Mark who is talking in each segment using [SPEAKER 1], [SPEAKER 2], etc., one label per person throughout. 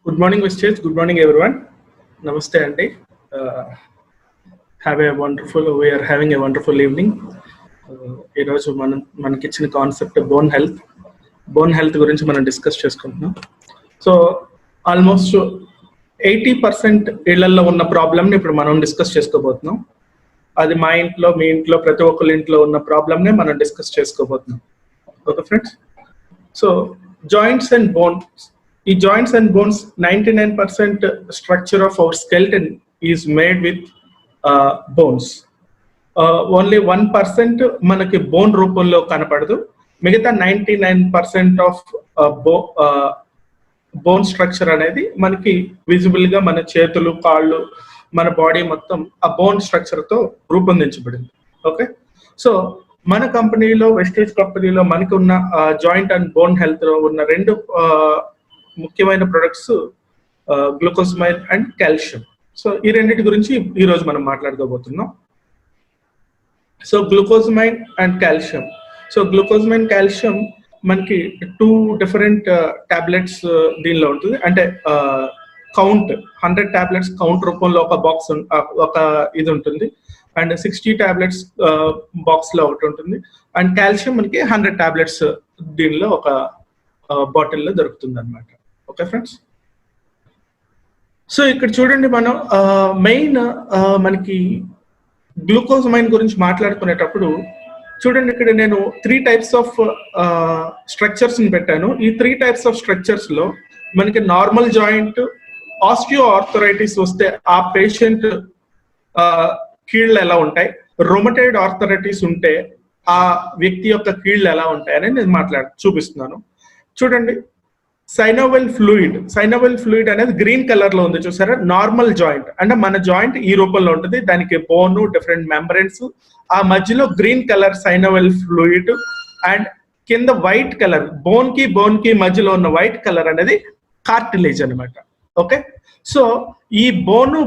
[SPEAKER 1] Good morning, Vistage. Good morning, everyone. Namaste, Auntie. We are having a wonderful evening. ఈ రోజు మనకి ఇచ్చిన concept bone health గురించి మనం డిస్కస్ చేసుకుంటున్నాం. సో ఆల్మోస్ట్ 80% ఇళ్లలో ఉన్న ప్రాబ్లమ్ని ఇప్పుడు మనం డిస్కస్ చేసుకోబోతున్నాం. అది మా ఇంట్లో, మీ ఇంట్లో, ప్రతి ఒక్కరి ఇంట్లో ఉన్న ప్రాబ్లమ్నే మనం డిస్కస్ చేసుకోబోతున్నాం. Okay friends. So joints and bones. ఈ joints and bones 99% structure of our skeleton is made with bones. Only 1% మనకి బోన్ రూపంలో కనపడదు. మిగతా 99% ఆఫ్ బోన్ స్ట్రక్చర్ అనేది మనకి విజిబుల్ గా మన చేతులు, కాళ్ళు, మన బాడీ మొత్తం ఆ బోన్ స్ట్రక్చర్ తో రూపొందించబడింది. ఓకే. సో మన కంపెనీలో, వెస్టేజ్ కంపెనీలో మనకి ఉన్న జాయింట్ అండ్ బోన్ హెల్త్ లో ఉన్న రెండు ముఖ్యమైన products glucosamine and calcium. So ఈ రెండింటి గురించి ఈ రోజు మనం మాట్లాడుకోబోతున్నాం. So glucosamine and calcium. So glucosamine, calcium మనకి 2 డిఫరెంట్ టాబ్లెట్స్ దీనిలో ఉంటుంది. అంటే కౌంట్ 100 టాబ్లెట్స్ కౌంట్ రూపంలో ఒక బాక్స్ ఒక ఇది ఉంటుంది. అండ్ 60 టాబ్లెట్స్ బాక్స్ లో ఒకటి ఉంటుంది. అండ్ కాల్షియం మనకి 100 టాబ్లెట్స్ దీనిలో ఒక బాటిల్లో దొరుకుతుంది అనమాట. Okay friends. సో ఇక్కడ చూడండి, మనం మెయిన్ మనకి గ్లూకోజమైన్ గురించి మాట్లాడుకునేటప్పుడు చూడండి, ఇక్కడ నేను 3 టైప్స్ ఆఫ్ స్ట్రక్చర్స్ ని పెట్టాను. ఈ 3 టైప్స్ ఆఫ్ స్ట్రక్చర్స్ లో మనకి నార్మల్ జాయింట్, ఆస్టియో ఆర్థరైటిస్ వస్తే ఆ పేషెంట్ కీళ్ళు ఎలా ఉంటాయి, రొమటైడ్ ఆర్థరైటిస్ ఉంటే ఆ వ్యక్తి యొక్క కీళ్ళు ఎలా ఉంటాయి అని నేను చూపిస్తున్నాను. చూడండి, సైనోవెల్ ఫ్లూయిడ్ అనేది గ్రీన్ కలర్ లో ఉంది, చూసారా? నార్మల్ జాయింట్ అంటే మన జాయింట్ ఈ రూపంలో ఉంటుంది. దానికి బోన్, డిఫరెంట్ మెంబ్రెన్స్, ఆ మధ్యలో green colour synovial fluid, and కింద వైట్ కలర్, బోన్ కి మధ్యలో ఉన్న వైట్ కలర్ అనేది కార్టిలేజ్ అనమాట. ఓకే. సో ఈ బోను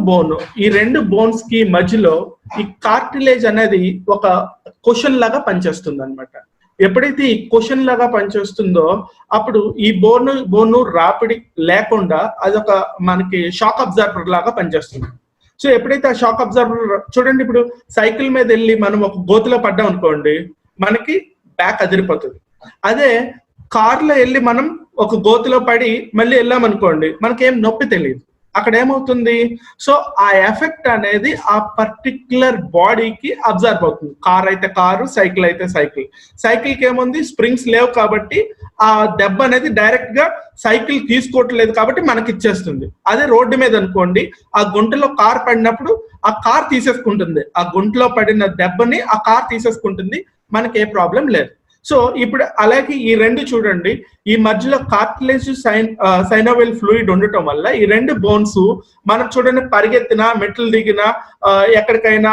[SPEAKER 1] ఈ రెండు బోన్స్ కి మధ్యలో ఈ కార్టిలేజ్ అనేది ఒక క్వశ్చన్ లాగా పనిచేస్తుంది అనమాట. ఎప్పుడైతే ఈ క్వశ్చన్ లాగా పనిచేస్తుందో అప్పుడు ఈ బోను రాపిడి లేకుండా అదొక మనకి షాక్ అబ్జర్వర్ లాగా పనిచేస్తుంది. సో ఎప్పుడైతే ఆ షాక్ అబ్జర్వర్, చూడండి, ఇప్పుడు సైకిల్ మీద వెళ్ళి మనం ఒక గోతిలో పడ్డాం అనుకోండి, మనకి బ్యాక్ అదిరిపోతుంది. అదే కార్లో వెళ్ళి మనం ఒక గోతిలో పడి మళ్ళీ వెళ్ళామనుకోండి, మనకేం నొప్పి తెలియదు. అక్కడ ఏమవుతుంది? సో ఆ ఎఫెక్ట్ అనేది ఆ పర్టిక్యులర్ బాడీకి అబ్జర్వ్ అవుతుంది. కార్ అయితే కారు, సైకిల్ అయితే సైకిల్కి ఏముంది, స్ప్రింగ్స్ లేవు కాబట్టి ఆ దెబ్బ అనేది డైరెక్ట్ గా సైకిల్ తీసుకోవట్లేదు కాబట్టి మనకి ఇచ్చేస్తుంది. అదే రోడ్డు మీద అనుకోండి, ఆ గుంటలో కార్ పడినప్పుడు ఆ కార్ తీసేసుకుంటుంది. ఆ గుంటలో పడిన దెబ్బని ఆ కార్ తీసేసుకుంటుంది, మనకి ఏ ప్రాబ్లం లేదు. సో ఇప్పుడు అలాగే ఈ రెండు చూడండి, ఈ మధ్యలో కార్టిలేజ్, సైనోవెల్ ఫ్లూయిడ్ ఉండటం వల్ల ఈ రెండు బోన్స్ మనం చూడండి, పరిగెత్తినా, మెట్లు దిగినా, ఎక్కడికైనా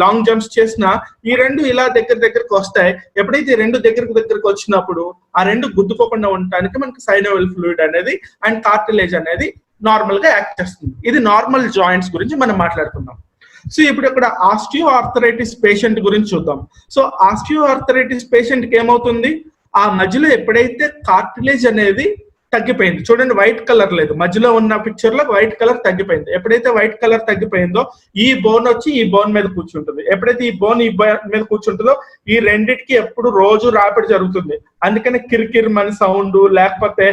[SPEAKER 1] లాంగ్ జంప్స్ చేసినా ఈ రెండు ఇలా దగ్గరకు వస్తాయి. ఎప్పుడైతే ఈ రెండు దగ్గరకు వచ్చినప్పుడు ఆ రెండు గుద్దుకోకుండా ఉండటానికి మనకి సైనోవెల్ ఫ్లూయిడ్ అనేది అండ్ కార్టిలేజ్ అనేది నార్మల్ గా యాక్ట్ చేస్తుంది. ఇది నార్మల్ జాయింట్స్ గురించి మనం మాట్లాడుకున్నాం. సో ఇప్పుడు ఇక్కడ ఆస్టియో ఆర్థరైటిస్ పేషెంట్ గురించి చూద్దాం. సో ఆస్టియో ఆర్థరైటిస్ పేషెంట్ కి ఏమవుతుంది, ఆ మధ్యలో ఎప్పుడైతే కార్టిలేజ్ అనేది తగ్గిపోయింది, చూడండి వైట్ కలర్ లేదు, మధ్యలో ఉన్న పిక్చర్ లో వైట్ కలర్ తగ్గిపోయింది. ఎప్పుడైతే వైట్ కలర్ తగ్గిపోయిందో ఈ బోన్ వచ్చి ఈ బోన్ మీద కూర్చుంటుంది. ఎప్పుడైతే ఈ బోన్ మీద కూర్చుంటుందో ఈ రెండిటికి ఎప్పుడు రోజు రాపిడి జరుగుతుంది. అందుకని కిరికిర్ మన సౌండ్, లేకపోతే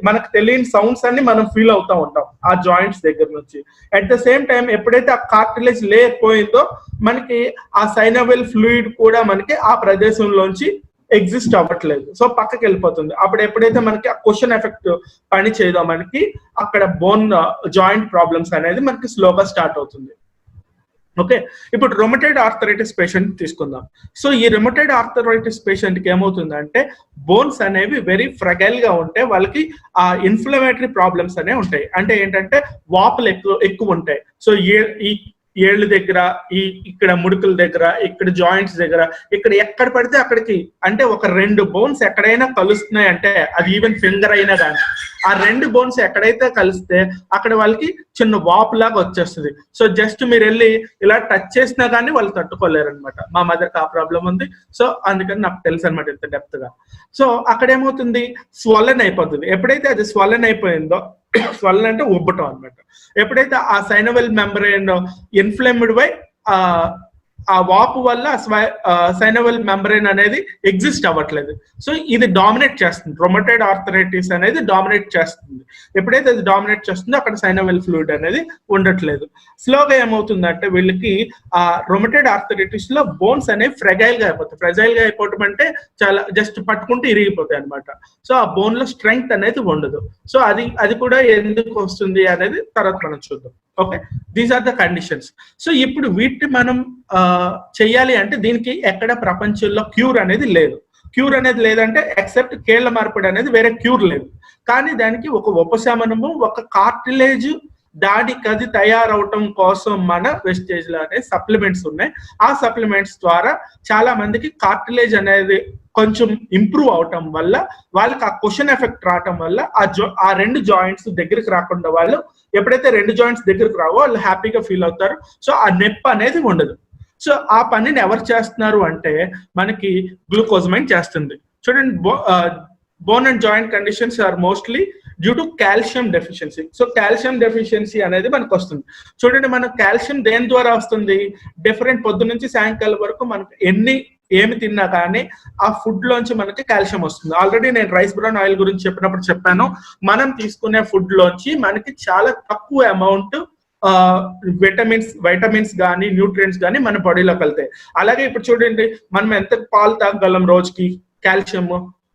[SPEAKER 1] మనకు తెలియని సౌండ్స్ అన్ని మనం ఫీల్ అవుతా ఉంటాం ఆ జాయింట్స్ దగ్గర నుంచి. అట్ ద సేమ్ టైం ఎప్పుడైతే ఆ కార్టిలేజ్ లేకపోయిందో మనకి ఆ సైనోవెల్ ఫ్లూయిడ్ కూడా మనకి ఆ ప్రదేశంలోంచి ఎగ్జిస్ట్ అవ్వట్లేదు. సో పక్కకి వెళ్ళిపోతుంది. అప్పుడు ఎప్పుడైతే మనకి ఆ క్వశ్చన్ ఎఫెక్ట్ పని చేయదో మనకి అక్కడ బోన్ జాయింట్ ప్రాబ్లమ్స్ అనేది మనకి స్లోగా స్టార్ట్ అవుతుంది. ఓకే. ఇప్పుడు రొమటైడ్ ఆర్థరైటిస్ పేషెంట్ తీసుకుందాం. సో ఈ రొమటైడ్ ఆర్థరైటిస్ పేషెంట్ కి ఏమవుతుందంటే బోన్స్ అనేవి వెరీ ఫ్రగైల్ గా ఉంటే వాళ్ళకి ఆ ఇన్ఫ్లమేటరీ ప్రాబ్లమ్స్ అనేవి ఉంటాయి. అంటే ఏంటంటే వాపులు ఎక్కువ ఉంటాయి. సో ఏళ్ళు దగ్గర, ఇక్కడ ముడుకుల దగ్గర, ఇక్కడ జాయింట్స్ దగ్గర, ఇక్కడ ఎక్కడ పడితే అక్కడికి, అంటే ఒక 2 బోన్స్ ఎక్కడైనా కలుస్తున్నాయి అంటే అది ఈవెన్ ఫింగర్ అయినా కానీ ఆ 2 బోన్స్ ఎక్కడైతే కలిస్తే అక్కడ వాళ్ళకి చిన్న వాపు లాగా వచ్చేస్తుంది. సో జస్ట్ మీరు వెళ్ళి ఇలా టచ్ చేసినా కానీ వాళ్ళు తట్టుకోలేరు అనమాట. మా మదర్కి ఆ ప్రాబ్లం ఉంది, సో అందుకని నాకు తెలుసు అనమాట ఇంత డెప్త్ గా. సో అక్కడ ఏమవుతుంది, స్వెల్లన్ అయిపోతుంది. ఎప్పుడైతే అది స్వెల్లన్ అయిపోయిందో, స్వెల్లన్ అంటే ఉబ్బటం అనమాట, ఎప్పుడైతే ఆ సైనోవెల్ మెంబ్రేన్ ఇన్ఫ్లేమ్డ్ బై ఆ వాపు వల్ల సైనోవెల్ మెంబ్రేన్ అనేది ఎగ్జిస్ట్ అవ్వట్లేదు. సో ఇది డామినేట్ చేస్తుంది, రొమటైడ్ ఆర్థరైటిస్ అనేది డామినేట్ చేస్తుంది. ఎప్పుడైతే అది డామినేట్ చేస్తుందో అక్కడ సైనోవెల్ ఫ్లూయిడ్ అనేది ఉండట్లేదు. స్లోగా ఏమవుతుందంటే వీళ్ళకి ఆ రొమటైడ్ ఆర్థరైటిస్ లో బోన్స్ అనేవి ఫ్రెజైల్ గా అయిపోతాయి. ఫ్రెజైల్ గా అయిపోవటం అంటే చాలా జస్ట్ పట్టుకుంటే ఇరిగిపోతాయి అనమాట. సో ఆ బోన్ లో స్ట్రెంగ్త్ అనేది ఉండదు. సో అది కూడా ఎందుకు వస్తుంది అనేది తర్వాత మనం చూద్దాం. Okay, these are the conditions. So ఇప్పుడు వీటిని మనం చెయ్యాలి అంటే దీనికి ఎక్కడ ప్రపంచంలో క్యూర్ అనేది లేదు. క్యూర్ అనేది లేదంటే ఎక్సెప్ట్ కేళ్ల మార్పిడి అనేది వేరే క్యూర్ లేదు. కానీ దానికి ఒక ఉపశమనము, ఒక కార్టిలేజ్ దాడికి తయారవటం కోసం మన వెస్టేజ్ లో అనే సప్లిమెంట్స్ ఉన్నాయి. ఆ సప్లిమెంట్స్ ద్వారా చాలా మందికి కార్టిలేజ్ అనేది కొంచెం ఇంప్రూవ్ అవటం వల్ల, వాళ్ళకి ఆ క్వశ్చన్ ఎఫెక్ట్ రావటం వల్ల ఆ 2 జాయింట్స్ దగ్గరికి రాకుండా, వాళ్ళు ఎప్పుడైతే 2 జాయింట్స్ దగ్గరికి రావో వాళ్ళు హ్యాపీగా ఫీల్ అవుతారు. సో ఆ నొప్పి అనేది ఉండదు. సో ఆ పనిని ఎవరు చేస్తున్నారు అంటే మనకి గ్లూకోజమైన్ చేస్తుంది. చూడండి, bone and joint conditions are mostly due to calcium deficiency. So calcium deficiency అనేది మనకు వస్తుంది. చూడండి, మన కాల్షియం దేని ద్వారా వస్తుంది, డిఫరెంట్ పొద్దు నుంచి సాయంకాలం వరకు మనకు ఏమి తిన్నా కానీ ఆ ఫుడ్ లోంచి మనకి కాల్షియం వస్తుంది. ఆల్రెడీ నేను రైస్ బ్రౌన్ ఆయిల్ గురించి చెప్పినప్పుడు చెప్పాను, మనం తీసుకునే ఫుడ్ లోంచి మనకి చాలా తక్కువ అమౌంట్ వైటమిన్స్ కానీ న్యూట్రియంట్స్ కానీ మన బాడీలోకి వెళ్తాయి. అలాగే ఇప్పుడు చూడండి, మనం ఎంత పాలు తాగగలం రోజుకి, కాల్షియం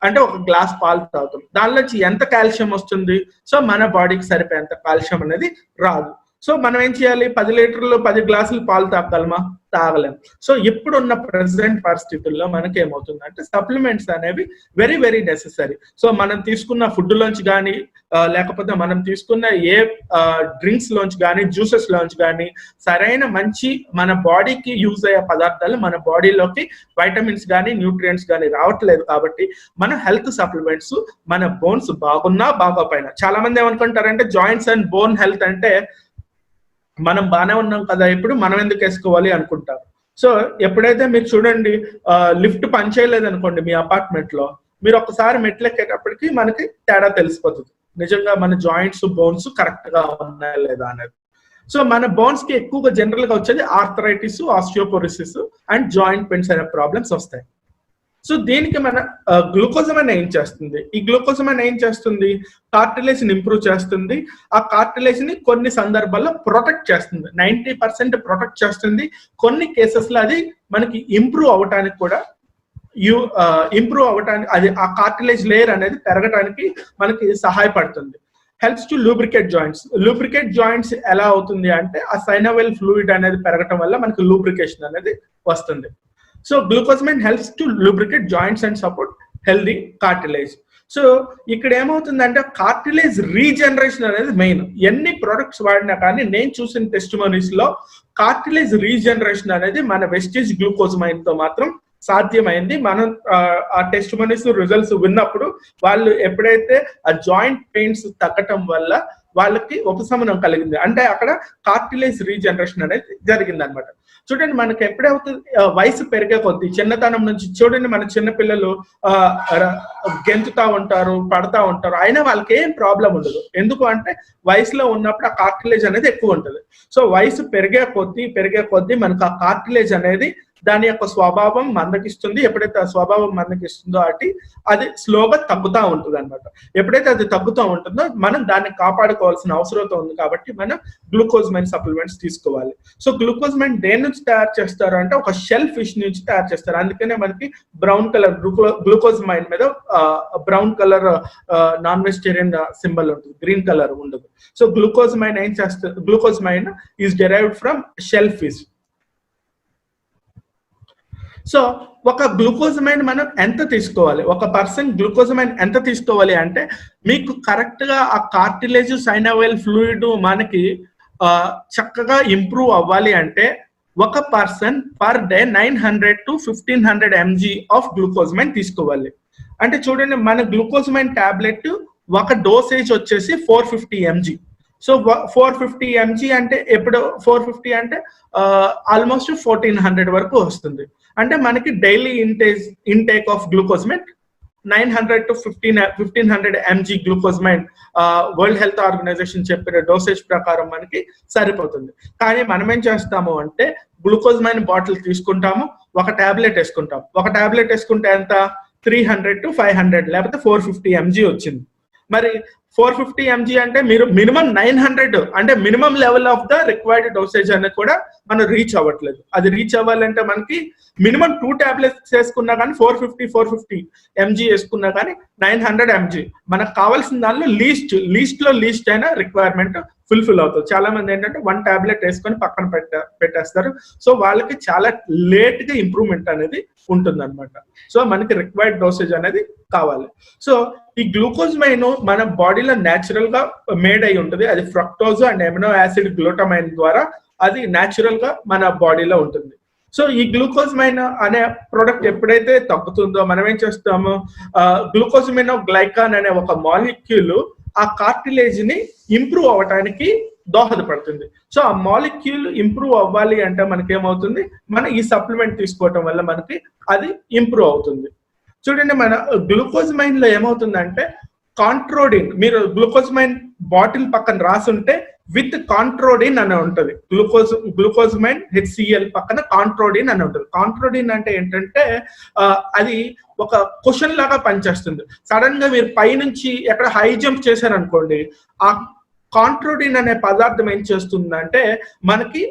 [SPEAKER 1] అంటే ఒక గ్లాస్ పాలు తాగుతాం, దానిలోంచి ఎంత కాల్షియం వస్తుంది? సో మన బాడీకి సరిపోయేంత కాల్షియం అనేది రాదు. సో మనం ఏం చేయాలి, 10 లీటర్లు 10 గ్లాసులు పాలు తాగలమా? తాగలేం. సో ఇప్పుడున్న ప్రెసెంట్ పరిస్థితుల్లో మనకి ఏమవుతుందంటే సప్లిమెంట్స్ అనేవి వెరీ వెరీ నెసెసరీ. సో మనం తీసుకున్న ఫుడ్ లోంచి కానీ, లేకపోతే మనం తీసుకున్న ఏ డ్రింక్స్ లోంచి కానీ, జ్యూసెస్ లోంచి కానీ సరైన మంచి మన బాడీకి యూజ్ అయ్యే పదార్థాలు మన బాడీలోకి వైటమిన్స్ కానీ న్యూట్రియంట్స్ కానీ రావట్లేదు. కాబట్టి మన హెల్త్ సప్లిమెంట్స్ మన బోన్స్ బాగున్నా బాగోపోయినా, చాలా మంది ఏమనుకుంటారంటే జాయింట్స్ అండ్ బోన్ హెల్త్ అంటే మనం బాగానే ఉన్నాం కదా, ఇప్పుడు మనం ఎందుకు వేసుకోవాలి అనుకుంటారు. సో ఎప్పుడైతే మీరు చూడండి, లిఫ్ట్ పనిచేయలేదు అనుకోండి మీ అపార్ట్మెంట్ లో, మీరు ఒకసారి మెట్లు ఎక్కేటప్పటికి మనకి తేడా తెలిసిపోతుంది, నిజంగా మన జాయింట్స్ బోన్స్ కరెక్ట్ గా ఉన్నాయా లేదా అనేది. సో మన బోన్స్ కి ఎక్కువగా జనరల్ గా వచ్చేది arthritis, osteoporosis and joint pains అనే ప్రాబ్లమ్స్ వస్తాయి. సో దీనికి మన గ్లూకోజమైన్ ఏం చేస్తుంది, ఈ గ్లూకోజమైన్ ఏం చేస్తుంది, కార్టిలేజ్ ని ఇంప్రూవ్ చేస్తుంది. ఆ కార్టిలేజ్ ని కొన్ని సందర్భాల్లో ప్రొటెక్ట్ చేస్తుంది, 90% ప్రొటెక్ట్ చేస్తుంది. కొన్ని కేసెస్ లో అది మనకి ఇంప్రూవ్ అవటానికి కూడా అది ఆ కార్టిలేజ్ లేయర్ అనేది పెరగడానికి మనకి సహాయపడుతుంది. Helps to lubricate joints. Lubricate joints ఎలా అవుతుంది అంటే ఆ సైనోవెల్ ఫ్లూయిడ్ అనేది పెరగటం వల్ల మనకి లూబ్రికేషన్ అనేది వస్తుంది. So glucosamine helps to lubricate joints and support healthy cartilage. So ఇక్కడ ఏమవుతుందంటే కార్టిలేజ్ రీజనరేషన్ అనేది మెయిన్. ఎన్ని ప్రొడక్ట్స్ వాడినా కానీ నేను చూసిన టెస్టిమోనీస్ లో కార్టిలేజ్ రీజనరేషన్ అనేది మన వెస్టేజ్ గ్లూకోజమైన్ తో మాత్రం సాధ్యమైంది. మనం ఆ టెస్టిమోనీస్ రిజల్ట్స్ విన్నప్పుడు వాళ్ళు ఎప్పుడైతే ఆ జాయింట్ పెయిన్స్ తగ్గటం వల్ల వాళ్ళకి ఉపశమనం కలిగింది, అంటే అక్కడ కార్టిలేజ్ రీజనరేషన్ అనేది జరిగింది అనమాట. చూడండి, మనకి ఎప్పుడైతే వయసు పెరిగే కొద్దీ, చిన్నతనం నుంచి చూడండి, మన చిన్నపిల్లలు గెంతుతా ఉంటారు, పడతా ఉంటారు, అయినా వాళ్ళకి ఏం ప్రాబ్లం ఉండదు. ఎందుకు అంటే వయసులో ఉన్నప్పుడు ఆ కార్టిలేజ్ అనేది ఎక్కువ ఉంటుంది. సో వయసు పెరిగే కొద్దీ మనకు ఆ కార్టిలేజ్ అనేది దాని యొక్క స్వభావం మందకిస్తుంది. ఎప్పుడైతే ఆ స్వభావం మందకిస్తుందో అది స్లోగా తగ్గుతూ ఉంటుంది అనమాట. ఎప్పుడైతే అది తగ్గుతూ ఉంటుందో మనం దాన్ని కాపాడుకోవాల్సిన అవసరం ఉంది. కాబట్టి మనం గ్లూకోజమైన్ సప్లిమెంట్స్ తీసుకోవాలి. సో గ్లూకోజమైన్ దేని నుంచి తయారు చేస్తారు అంటే ఒక షెల్ ఫిష్ నుంచి తయారు చేస్తారు. అందుకనే మనకి బ్రౌన్ కలర్ గ్లూకోజమైన్ మీద brown colour non vegetarian symbol ఉంటుంది, గ్రీన్ కలర్ ఉండదు. సో గ్లూకోజమైన్ ఏం చేస్తారు, glucosamine is derived from shellfish. So ఒక గ్లూకోజమైన్ మనం ఎంత తీసుకోవాలి, ఒక పర్సన్ గ్లూకోజమైన్ ఎంత తీసుకోవాలి అంటే మీకు కరెక్ట్ గా ఆ కార్టిలేజ్ సైనోవెల్ ఫ్లూయిడ్ మనకి చక్కగా ఇంప్రూవ్ అవ్వాలి అంటే ఒక person per day 900 to 1500 mg of glucosamine తీసుకోవాలి. అంటే చూడండి, మన గ్లూకోజమైన్ టాబ్లెట్ ఒక డోసేజ్ వచ్చేసి 450 mg. సో 450 mg అంటే ఎప్పుడు 450 అంటే ఆల్మోస్ట్ 1400 వరకు వస్తుంది. అంటే మనకి daily intake of glucosamine 900 to 1500 mg glucosamine World Health Organization చెప్పిన డోసేజ్ ప్రకారం మనకి సరిపోతుంది. కానీ మనం ఏం చేస్తాము అంటే గ్లూకోజమైన్ బాటిల్ తీసుకుంటాము, ఒక టాబ్లెట్ వేసుకుంటాం. ఒక టాబ్లెట్ వేసుకుంటే ఎంత 300 to 500 లేకపోతే 450 mg వచ్చింది. మరి 450 mg అంటే మీరు మినిమం 900 అంటే minimum level of the required dosage అనేది కూడా మనం రీచ్ అవ్వట్లేదు. అది రీచ్ అవ్వాలంటే మనకి మినిమం 2 టాబ్లెట్స్ వేసుకున్నా కానీ 450 mg వేసుకున్నా కానీ 900 mg మనకు కావాల్సిన దానిలో లీస్ట్ అయిన రిక్వైర్మెంట్ ఫుల్ఫిల్ అవుతుంది. చాలా మంది ఏంటంటే 1 టాబ్లెట్ వేసుకొని పక్కన పెట్టేస్తారు. సో వాళ్ళకి చాలా లేట్ గా ఇంప్రూవ్మెంట్ అనేది ఉంటుంది అనమాట. సో మనకి రిక్వైర్డ్ డోసేజ్ అనేది కావాలి. సో ఈ గ్లూకోజమైన్ మన బాడీలో న్యాచురల్ గా మేడ్ అయి ఉంటుంది. అది fructose and amino acid glutamine ద్వారా అది న్యాచురల్ గా మన బాడీలో ఉంటుంది. సో ఈ గ్లూకోజమైన్ అనే ప్రోడక్ట్ ఎప్పుడైతే తగ్గుతుందో మనం ఏం చేస్తాము, గ్లూకోజమైన్ గ్లైకాన్ అనే ఒక మాలిక్యూల్ ఆ కార్టిలేజ్ ని ఇంప్రూవ్ అవ్వటానికి దోహదపడుతుంది. సో ఆ మాలిక్యూల్ ఇంప్రూవ్ అవ్వాలి అంటే మనకి ఏమవుతుంది, మన ఈ సప్లిమెంట్ తీసుకోవటం వల్ల మనకి అది ఇంప్రూవ్ అవుతుంది. చూడండి, మన గ్లూకోజమైన్ లో ఏమవుతుందంటే కాంట్రోడిన్, మీరు గ్లూకోజమైన్ బాటిల్ పక్కన రాసుంటే విత్ కాంట్రోడిన్ అని ఉంటుంది. గ్లూకోజమైన్ HCl పక్కన కాంట్రోడిన్ అని ఉంటుంది. కాంట్రోడిన్ అంటే ఏంటంటే అది ఒక క్వశ్చన్ లాగా పనిచేస్తుంది. సడన్ గా మీరు పైనుంచి ఎక్కడ హై జంప్ చేశారనుకోండి, ఆ కాంట్రోడిన్ అనే పదార్థం ఏం చేస్తుందంటే మనకి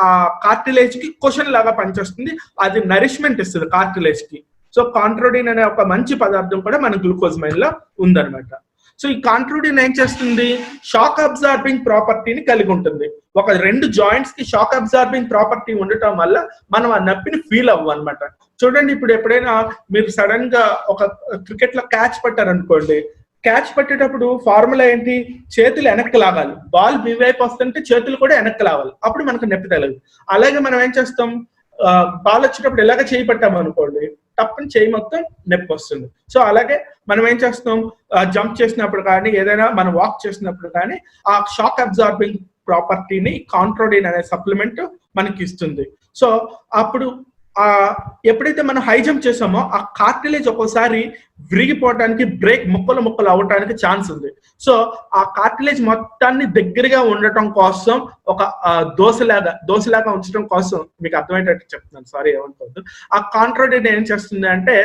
[SPEAKER 1] ఆ కార్టిలేజ్ కి క్వశ్చన్ లాగా పనిచేస్తుంది. అది నరిష్మెంట్ ఇస్తుంది కార్టిలేజ్ కి. సో కాంట్రోడిన్ అనే ఒక మంచి పదార్థం కూడా మన గ్లూకోజమైన్ లో ఉందన్నమాట. సో ఈ కాంట్రోడిన్ ఏం చేస్తుంది, షాక్ అబ్జార్బింగ్ ప్రాపర్టీని కలిగి ఉంటుంది. ఒక 2 జాయింట్స్ కి షాక్ అబ్జార్బింగ్ ప్రాపర్టీ ఉండటం వల్ల మనం ఆ నొప్పిని ఫీల్ అవ్వం అనమాట. చూడండి, ఇప్పుడు ఎప్పుడైనా మీరు సడన్ గా ఒక క్రికెట్ లో క్యాచ్ పట్టారనుకోండి, క్యాచ్ పట్టేటప్పుడు ఫార్ములా ఏంటి, చేతులు వెనక్కి లాగాలి. బాల్ మీ వైపు వస్తుంటే చేతులు కూడా వెనక్కి లాగాలి, అప్పుడు మనకు నొప్పి తెలదు. అలాగే మనం ఏం చేస్తాం, బాల్ వచ్చేటప్పుడు ఎలాగ చేయి పట్టాం అనుకోండి, తప్పని చేయి మొత్తం నొప్పి వస్తుంది. సో అలాగే మనం ఏం చేస్తాం, జంప్ చేసినప్పుడు కానీ ఏదైనా మనం వాక్ చేసినప్పుడు కానీ ఆ షాక్ అబ్జార్బింగ్ ప్రాపర్టీని కాంట్రోడిన్ అనే సప్లిమెంట్ మనకి ఇస్తుంది. సో అప్పుడు ఎప్పుడైతే మనం హై జంప్ చేసామో ఆ కార్టిలేజ్ ఒక్కోసారి విరిగిపోవడానికి, బ్రేక్ ముక్కలు అవ్వడానికి ఛాన్స్ ఉంది. సో ఆ కార్టిలేజ్ మొత్తాన్ని దగ్గరగా ఉండటం కోసం ఒక దోశలాగా ఉంచడం కోసం, మీకు అర్థమయ్యేటట్టు చెప్తున్నాను, సారీ ఏమనుకోవద్దు. ఆ కాంట్రోడిన్ ఏం చేస్తుంది అంటే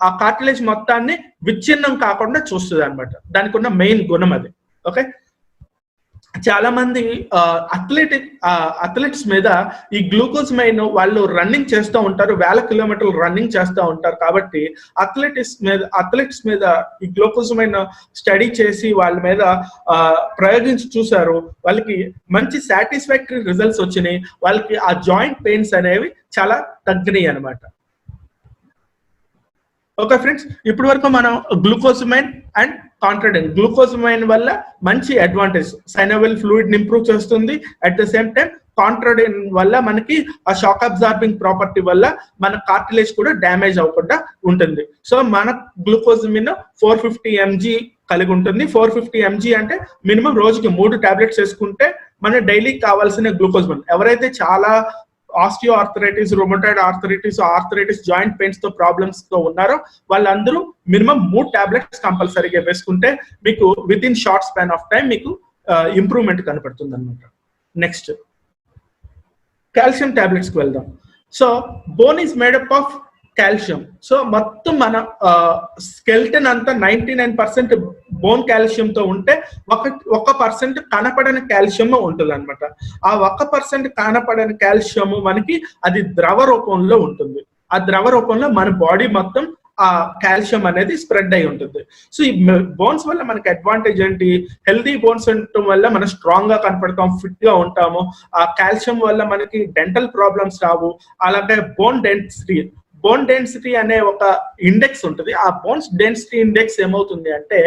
[SPEAKER 1] ఆ కార్టిలేజ్ మొత్తాన్ని విచ్ఛిన్నం కాకుండా చూస్తుంది అనమాట. దానికి ఉన్న మెయిన్ గుణం అది. ఓకే, చాలా మంది అథ్లెట్స్ మీద ఈ గ్లూకోజమైన్ వాళ్ళు రన్నింగ్ చేస్తూ ఉంటారు, 1000 కిలోమీటర్లు రన్నింగ్ చేస్తూ ఉంటారు. కాబట్టి అథ్లెట్స్ మీద ఈ గ్లూకోజమైన్ స్టడీ చేసి వాళ్ళ మీద ప్రయోగించి చూసారు. వాళ్ళకి మంచి సాటిస్ఫాక్టరీ రిజల్ట్స్ వచ్చినాయి. వాళ్ళకి ఆ జాయింట్ పెయిన్స్ అనేవి చాలా తగ్గినాయి అనమాట. ఓకే ఫ్రెండ్స్, ఇప్పటి వరకు మనం గ్లూకోజమైన్ అండ్ కాంట్రోడిన్, గ్లూకోజమైన్ వల్ల మంచి అడ్వాంటేజ్, సైనోవియల్ ఫ్లూయిడ్ ని ఇంప్రూవ్ చేస్తుంది. అట్ ద సేమ్ టైం కాంట్రోడిన్ వల్ల మనకి ఆ షాక్ అబ్జార్బింగ్ ప్రాపర్టీ వల్ల మన కార్టిలేజ్ కూడా డ్యామేజ్ అవ్వకుండా ఉంటుంది. సో మన గ్లూకోజమైన్ 450 mg కలిగి ఉంటుంది. 450 mg అంటే మినిమం రోజుకి 3 టాబ్లెట్స్ వేసుకుంటే మన డైలీ కావాల్సిన గ్లూకోజమైన్. ఎవరైతే చాలా osteo arthritis, rheumatoid arthritis joint pains తో ప్రాబ్లమ్స్ తో ఉన్నారో వాళ్ళందరూ మినిమం 3 టాబ్లెట్స్ కంపల్సరీగా వేసుకుంటే మీకు with in short span of time మీకు ఇంప్రూవ్మెంట్ కనపడుతుంది అనమాట. నెక్స్ట్ కాల్షియం టాబ్లెట్స్ కి వెళ్దాం. So bone is made up of calcium. So మొత్తం మన స్కెల్టన్ అంతా 99% బోన్ కాల్షియం తో ఉంటే 1% కనపడని కాల్షియం ఉంటుంది అనమాట. ఆ 1% కనపడని కాల్షియం మనకి అది ద్రవ రూపంలో ఉంటుంది. ఆ ద్రవ రూపంలో మన బాడీ మొత్తం ఆ కాల్షియం అనేది స్ప్రెడ్ అయి ఉంటుంది. సో ఈ బోన్స్ వల్ల మనకి అడ్వాంటేజ్ ఏంటి, హెల్దీ బోన్స్ ఉండటం వల్ల మనం స్ట్రాంగ్ గా కనపడతాం, ఫిట్ గా ఉంటాము. ఆ కాల్షియం వల్ల మనకి డెంటల్ ప్రాబ్లమ్స్ రావు. అలాగే బోన్ డెన్సిటీ అనే ఒక ఇండెక్స్ ఉంటుంది. ఆ బోన్స్ డెన్సిటీ ఇండెక్స్ ఏమవుతుంది అంటే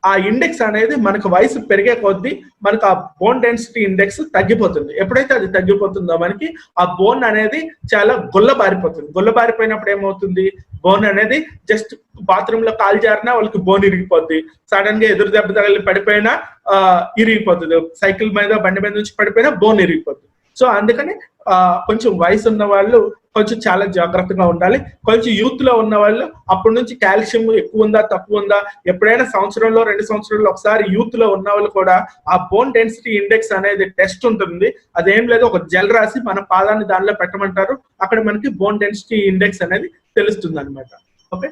[SPEAKER 1] ఆ ఇండెక్స్ అనేది మనకు వయసు పెరిగే కొద్దీ మనకు ఆ బోన్ డెన్సిటీ ఇండెక్స్ తగ్గిపోతుంది. ఎప్పుడైతే అది తగ్గిపోతుందో మనకి ఆ బోన్ అనేది చాలా గుల్లబారిపోతుంది. గుల్లబారిపోయినప్పుడు ఏమవుతుంది, బోన్ అనేది జస్ట్ బాత్రూమ్ లో కాలు జారినా వాళ్ళకి బోన్ ఇరిగిపోద్ది, సడన్ గా ఎదురు దెబ్బ తగిలి పడిపోయినా ఇరిగిపోతుంది, సైకిల్ మీద బండి మీద నుంచి పడిపోయినా బోన్ ఇరిగిపోతుంది. సో అందుకని కొంచెం వయసు ఉన్న వాళ్ళు కొంచెం చాలా జాగ్రత్తగా ఉండాలి. కొంచెం యూత్ లో ఉన్న వాళ్ళు అప్పటి నుంచి కాల్షియం ఎక్కువ ఉందా తక్కువ ఉందా, ఎప్పుడైనా సంవత్సరంలో 2 సంవత్సరాల్లో ఒకసారి యూత్ లో ఉన్న వాళ్ళు కూడా ఆ బోన్ డెన్సిటీ ఇండెక్స్ అనేది టెస్ట్ ఉంటుంది. అదేం లేదు, ఒక జెల్ రాసి మన పాదాన్ని దానిలో పెట్టమంటారు, అక్కడ మనకి బోన్ డెన్సిటీ ఇండెక్స్ అనేది తెలుస్తుంది అనమాట. ఓకే,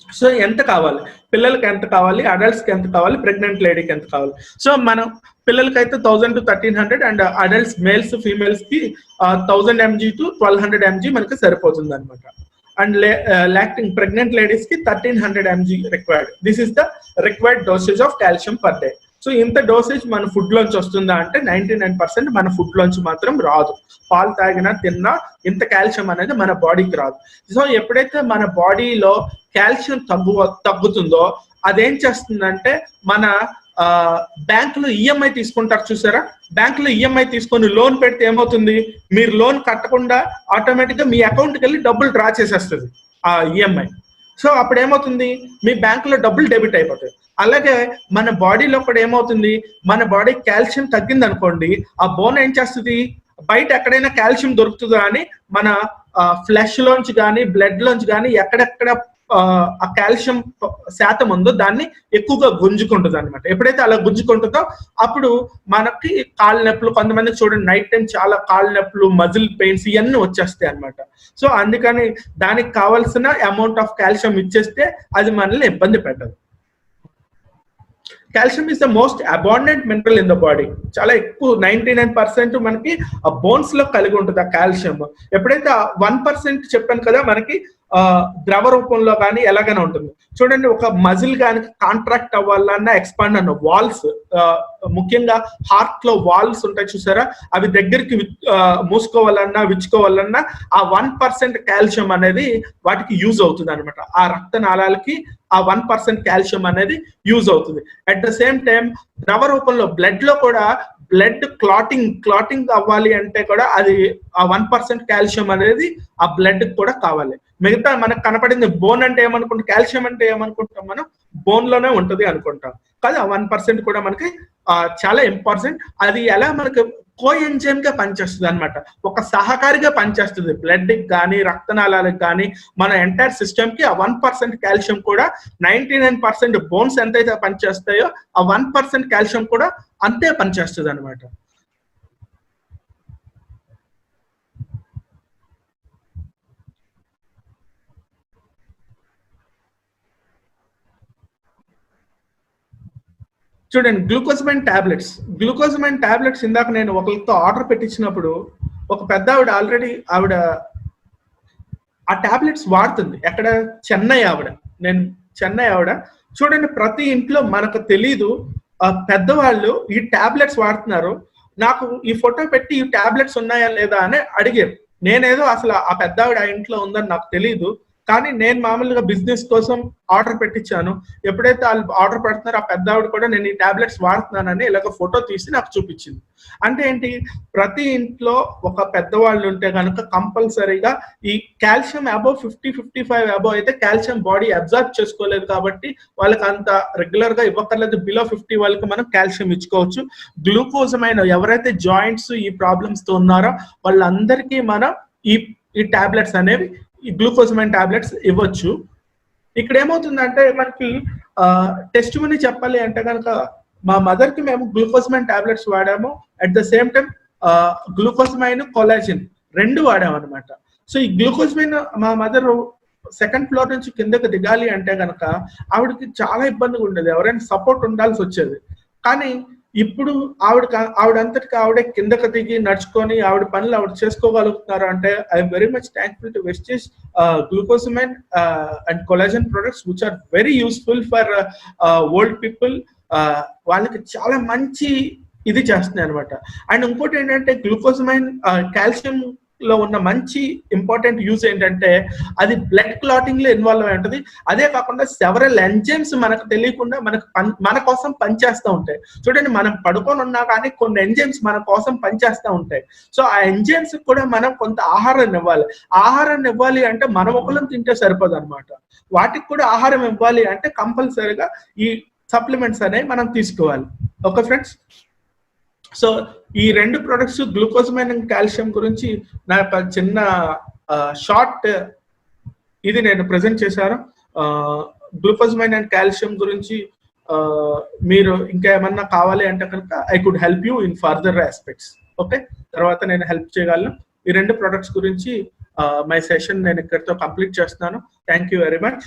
[SPEAKER 1] సో ఎంత కావాలి, పిల్లలకి ఎంత కావాలి, అడల్ట్స్ కి ఎంత కావాలి, ప్రెగ్నెంట్ లేడీకి ఎంత కావాలి. సో మనం పిల్లలకైతే 1000 to 1300 and adults males females కి 1000 mg to 1200 mg మనకి సరిపోతుంది అనమాట. అండ్ లాక్టింగ్ ప్రెగ్నెంట్ లేడీస్ కి 1300 mg required. This is the required dosage of calcium per day. So ఇంత డోసేజ్ మన ఫుడ్ లోంచి వస్తుందా అంటే 99% మన ఫుడ్ లోంచి మాత్రం రాదు. పాలు తాగినా తిన్నా ఇంత కాల్షియం అనేది మన బాడీకి రాదు. సో ఎప్పుడైతే మన బాడీలో కాల్షియం తగ్గుతుందో అదేం చేస్తుందంటే, మన బ్యాంకులో ఈఎంఐ తీసుకుంటారు చూసారా, బ్యాంకులో ఈఎంఐ తీసుకొని లోన్ పెడితే ఏమవుతుంది, మీరు లోన్ కట్టకుండా ఆటోమేటిక్ గా మీ అకౌంట్కి వెళ్ళి డబ్బులు డ్రా చేసేస్తుంది ఆ ఈఎంఐ. సో అప్పుడు ఏమవుతుంది, మీ బ్యాంకులో డబ్బులు డెబిట్ అయిపోతాయి. అలాగే మన బాడీలో కూడా ఏమవుతుంది, మన బాడీ కాల్షియం తగ్గింది అనుకోండి, ఆ బోన్ ఏం చేస్తుంది, బయట ఎక్కడైనా కాల్షియం దొరుకుతుందా అని మన ఫ్లెష్ లోంచి కానీ బ్లడ్ లోంచి కానీ ఎక్కడెక్కడ ఆ కాల్షియం శాతం ఉందో దాన్ని ఎక్కువగా గుంజుకుంటుంది అనమాట. ఎప్పుడైతే అలా గుంజుకుంటుందో అప్పుడు మనకి కాళ్ళ నొప్పులు, కొంతమంది చూడండి నైట్ టైం చాలా కాళ్ళ నొప్పులు, మజిల్ పెయిన్స్ ఇవన్నీ వచ్చేస్తాయి అనమాట. సో అందుకని దానికి కావాల్సిన అమౌంట్ ఆఫ్ కాల్షియం ఇచ్చేస్తే అది మనల్ని ఇబ్బంది పెట్టదు. Calcium is the most abundant mineral in the body. చాలా ఎక్కువ 99% మనకి ఆ బోన్స్ లో కలిగి ఉంటుంది ఆ కాల్షియం. ఎప్పుడైతే 1% చెప్పాను కదా మనకి ద్రవ రూపంలో కానీ ఎలాగైనా ఉంటుంది. చూడండి, ఒక మజిల్ కానీ కాంట్రాక్ట్ అవ్వాలన్నా, ఎక్స్పాండ్ అన్న వాల్స్, ముఖ్యంగా హార్ట్ లో వాల్స్ ఉంటాయి చూసారా, అవి దగ్గరికి మూసుకోవాలన్నా విచ్చుకోవాలన్నా ఆ 1% కాల్షియం అనేది వాటికి యూజ్ అవుతుంది అనమాట. ఆ రక్తనాళాలకి ఆ 1% కాల్షియం అనేది యూజ్ అవుతుంది. అట్ ద సేమ్ టైం ద్రవ రూపంలో బ్లడ్ లో కూడా బ్లడ్ క్లాటింగ్ అవ్వాలి అంటే కూడా అది ఆ 1% కాల్షియం అనేది ఆ బ్లడ్ కూడా కావాలి. మిగతా మనకు కనపడింది బోన్ అంటే ఏమనుకుంటాం, కాల్షియం అంటే ఏమనుకుంటాం, మనం బోన్ లోనే ఉంటుంది అనుకుంటాం. కానీ ఆ 1% కూడా మనకి చాలా ఇంపార్టెంట్. అది ఎలా మనకి కోఎంజైమ్ గా పనిచేస్తుంది అనమాట, ఒక సహకారిగా పనిచేస్తుంది బ్లడ్ కి కానీ రక్తనాళాలకు కానీ మన ఎంటైర్ సిస్టమ్ కి. ఆ 1% కాల్షియం కూడా 99% బోన్స్ ఎంతైతే పనిచేస్తాయో ఆ 1% కాల్షియం కూడా అంతే పనిచేస్తుంది అనమాట. చూడండి, గ్లూకోజమైన్ టాబ్లెట్స్ ఇందాక నేను ఒకరితో ఆర్డర్ పెట్టించినప్పుడు ఒక పెద్ద ఆవిడ ఆ టాబ్లెట్స్ వాడుతుంది. ఎక్కడ, చెన్నై ఆవిడ. చూడండి, ప్రతి ఇంట్లో మనకు తెలీదు పెద్దవాళ్ళు ఈ టాబ్లెట్స్ వాడుతున్నారు. నాకు ఈ ఫోటో పెట్టి ఈ టాబ్లెట్స్ ఉన్నాయా లేదా అని అడిగారు. నేనేదో అసలు ఆ పెద్ద ఆవిడ ఆ ఇంట్లో ఉందని నాకు తెలియదు. కానీ నేను మామూలుగా బిజినెస్ కోసం ఆర్డర్ పెట్టించాను. ఎప్పుడైతే వాళ్ళు ఆర్డర్ పెడుతున్నారో ఆ పెద్ద ఆవిడ కూడా నేను ఈ టాబ్లెట్స్ వాడుతున్నానని ఇలాగ ఫోటో తీసి నాకు చూపించింది. అంటే ఏంటి, ప్రతి ఇంట్లో ఒక పెద్దవాళ్ళు ఉంటే కనుక కంపల్సరీగా ఈ కాల్షియం అబోవ్ 50-55 అబోవ్ అయితే కాల్షియం బాడీ అబ్జర్వ్ చేసుకోలేదు కాబట్టి వాళ్ళకి అంత రెగ్యులర్ గా ఇవ్వక్కర్లేదు. బిలో 50 వాళ్ళకి మనం కాల్షియం ఇచ్చుకోవచ్చు. గ్లూకోజమైన్ ఎవరైతే జాయింట్స్ ఈ ప్రాబ్లమ్స్ తో ఉన్నారో వాళ్ళందరికీ మనం ఈ టాబ్లెట్స్ అనేవి, ఈ గ్లూకోజమైన్ టాబ్లెట్స్ ఇవ్వచ్చు. ఇక్కడ ఏమవుతుందంటే మనకి టెస్ట్ మనీ చెప్పాలి అంటే కనుక మా మదర్ కి మేము గ్లూకోజమైన్ టాబ్లెట్స్ వాడాము. At the same time glucosamine collagen 2 వాడాము అనమాట. సో ఈ గ్లూకోజమైన్ మా మదర్ 2nd ఫ్లోర్ నుంచి కిందకి దిగాలి అంటే కనుక ఆవిడకి చాలా ఇబ్బందిగా ఉండేది, ఎవరైనా సపోర్ట్ ఉండాల్సి వచ్చేది. కానీ ఇప్పుడు ఆవిడంతటికి ఆవిడే కిందకి దిగి నడుచుకొని ఆవిడ పనులు ఆవిడ చేసుకోగలుగుతున్నారు అంటే I'm very much thankful to Vestige glucosamine and collagen products which are very useful for old people. వాళ్ళకి చాలా మంచి ఇది చేస్తున్నాయి అనమాట. అండ్ ఇంకోటి ఏంటంటే గ్లూకోజమైన్ కాల్షియం లో ఉన్న మంచి ఇంపార్టెంట్ యూజ్ ఏంటంటే అది బ్లడ్ క్లాటింగ్ లో ఇన్వాల్వ్ అయి ఉంటుంది. అదే కాకుండా సెవరల్ ఎంజైమ్స్ మనకు తెలియకుండా మన కోసం పనిచేస్తూ ఉంటాయి. చూడండి, మనం పడుకొని ఉన్నా కానీ కొన్ని ఎంజైమ్స్ మన కోసం పనిచేస్తూ ఉంటాయి. సో ఆ ఎంజైమ్స్ కూడా మనం కొంత ఆహారాన్ని ఇవ్వాలి. ఆహారాన్ని ఇవ్వాలి అంటే మనం ఒకళ్ళని తింటే సరిపోదు అనమాట. వాటికి కూడా ఆహారం ఇవ్వాలి అంటే కంపల్సరీగా ఈ సప్లిమెంట్స్ అనేవి మనం తీసుకోవాలి. Okay friends. సో ఈ రెండు ప్రొడక్ట్స్ గ్లూకోజమైన్ అండ్ కాల్షియం గురించి నా యొక్క చిన్న షార్ట్ ఇది నేను ప్రజెంట్ చేశాను. గ్లూకోజమైన్ అండ్ కాల్షియం గురించి మీరు ఇంకా ఏమన్నా కావాలి అంటే కనుక I could help you in further aspects. Okay, తర్వాత నేను హెల్ప్ చేయగలను. ఈ రెండు ప్రొడక్ట్స్ గురించి మై సెషన్ నేను ఇక్కడితో కంప్లీట్ చేస్తున్నాను. Thank you very much.